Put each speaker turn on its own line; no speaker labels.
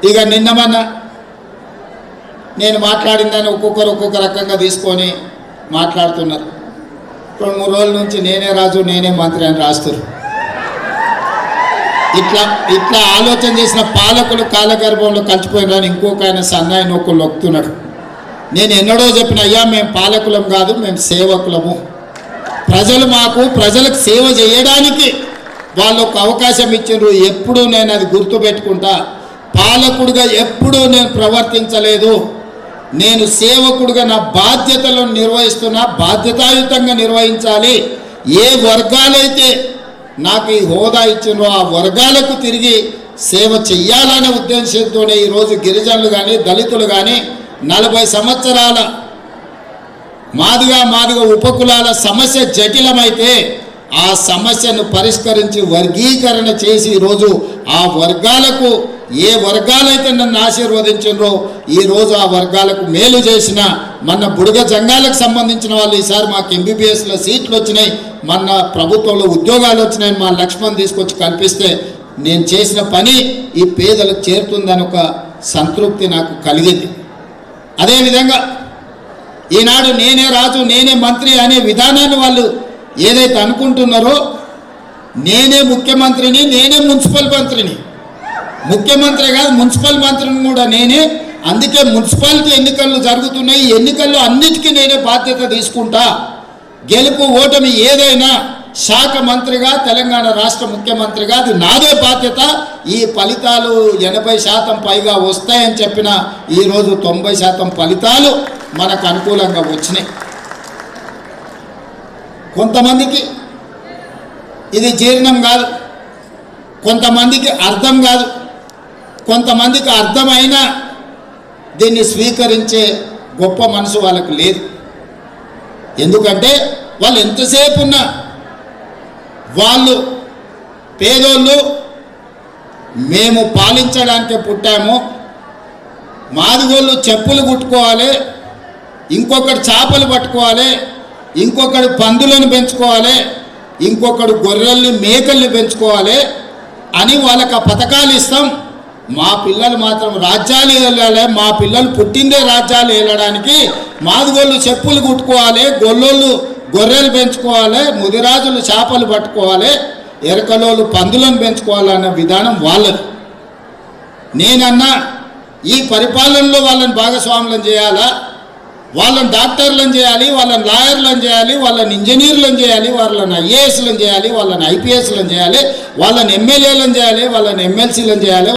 ఇక నిన్నమన్నా నేను మాట్లాడిందని ఒక్కొక్క రకంగా తీసుకొని మాట్లాడుతున్నారు. 2-3 రోజుల నుంచి నేనే రాజు నేనే మంత్రి అని రాస్తారు. ఇట్లా ఆలోచన చేసిన పాలకులు కాలగర్భంలో కలిసిపోయినారని ఇంకొక ఆయన సన్నాయి నొక్కులు నొక్కుతున్నాడు. నేను ఎన్నడో చెప్పిన, అయ్యా మేము పాలకులం కాదు, మేము సేవకులము. ప్రజలకు సేవ చేయడానికి వాళ్ళు ఒక అవకాశం ఇచ్చిండ్రు. ఎప్పుడూ నేను అది గుర్తుపెట్టుకుంటా. పాలకుడిగా ఎప్పుడూ నేను ప్రవర్తించలేదు. నేను సేవకుడిగా నా బాధ్యతలను నిర్వహిస్తున్నా, బాధ్యతాయుతంగా నిర్వహించాలి. ఏ వర్గాలైతే నాకు ఈ హోదా ఇచ్చిండ్రో ఆ వర్గాలకు తిరిగి సేవ చెయ్యాలనే ఉద్దేశంతోనే ఈరోజు గిరిజనులు కానీ దళితులు కానీ 40 సంవత్సరాల మాదిగా ఉపకులాల సమస్య జటిలమైతే ఆ సమస్యను పరిష్కరించి వర్గీకరణ చేసి ఈరోజు ఆ వర్గాలకు ఏ వర్గాలైతే నన్ను ఆశీర్వదించిండ్రో ఈరోజు ఆ వర్గాలకు మేలు చేసిన మన బుడగ జంగాలకు సంబంధించిన వాళ్ళు ఈసారి మాకు ఎంబీబీఎస్లో సీట్లు వచ్చినాయి, మన ప్రభుత్వంలో ఉద్యోగాలు వచ్చినాయని మా లక్ష్మణ్ తీసుకొచ్చి కల్పిస్తే నేను చేసిన పని ఈ పేదలకు చేరుతుందని ఒక సంతృప్తి నాకు కలిగింది. అదేవిధంగా ఈనాడు నేనే రాజు నేనే మంత్రి అనే విధానాన్ని వాళ్ళు ఏదైతే అనుకుంటున్నారో, నేనే ముఖ్యమంత్రిని, నేనే మున్సిపల్ మంత్రిని, ముఖ్యమంత్రి కాదు మున్సిపల్ మంత్రిని కూడా నేనే. అందుకే మున్సిపాలిటీ ఎన్నికలు జరుగుతున్నాయి, ఈ ఎన్నికల్లో అన్నిటికీ నేనే బాధ్యత తీసుకుంటా. గెలుపు ఓటమి ఏదైనా శాఖ మంత్రిగా తెలంగాణ రాష్ట్ర ముఖ్యమంత్రిగా అది నాదే బాధ్యత. ఈ ఫలితాలు 80% పైగా వస్తాయని చెప్పిన ఈరోజు 90% ఫలితాలు మనకు అనుకూలంగా వచ్చినాయి. కొంతమందికి ఇది జీర్ణం కాదు, కొంతమందికి అర్థం కాదు, కొంతమందికి అర్థమైనా దీన్ని స్వీకరించే గొప్ప మనసు వాళ్ళకు లేదు. ఎందుకంటే వాళ్ళు ఎంతసేపు ఉన్నా వాళ్ళు పేదోళ్ళు, మేము పాలించడానికే పుట్టాము, మాదిగోళ్ళు చెప్పులు కుట్టుకోవాలి, ఇంకొకటి చేపలు పట్టుకోవాలి, ఇంకొకడు పందులను పెంచుకోవాలి, ఇంకొకడు గొర్రెల్ని మేకల్ని పెంచుకోవాలి అని వాళ్ళకి ఆ పథకాలు ఇస్తాం. మా పిల్లలు మాత్రం రాజ్యాలు వెళ్ళాలి, మా పిల్లలు పుట్టిందే రాజ్యాలు వెళ్ళడానికి, మాదిగోళ్ళు చెప్పులు కుట్టుకోవాలి, గొల్లోళ్ళు గొర్రెలు పెంచుకోవాలి, ముదిరాజులు చేపలు పట్టుకోవాలి, ఎరకలోళ్ళు పందులను పెంచుకోవాలన్న విధానం వాళ్ళది. నేనన్నా ఈ పరిపాలనలో వాళ్ళని భాగస్వాములను చేయాలా, వాళ్ళని డాక్టర్లను చేయాలి, వాళ్ళని లాయర్లను చేయాలి, వాళ్ళని ఇంజనీర్లను చేయాలి, వాళ్ళని ఐఏఎస్లను చేయాలి, వాళ్ళని ఐపీఎస్లను చేయాలి, వాళ్ళని ఎమ్మెల్యేలను చేయాలి, వాళ్ళని ఎమ్మెల్సీలను చేయాలి.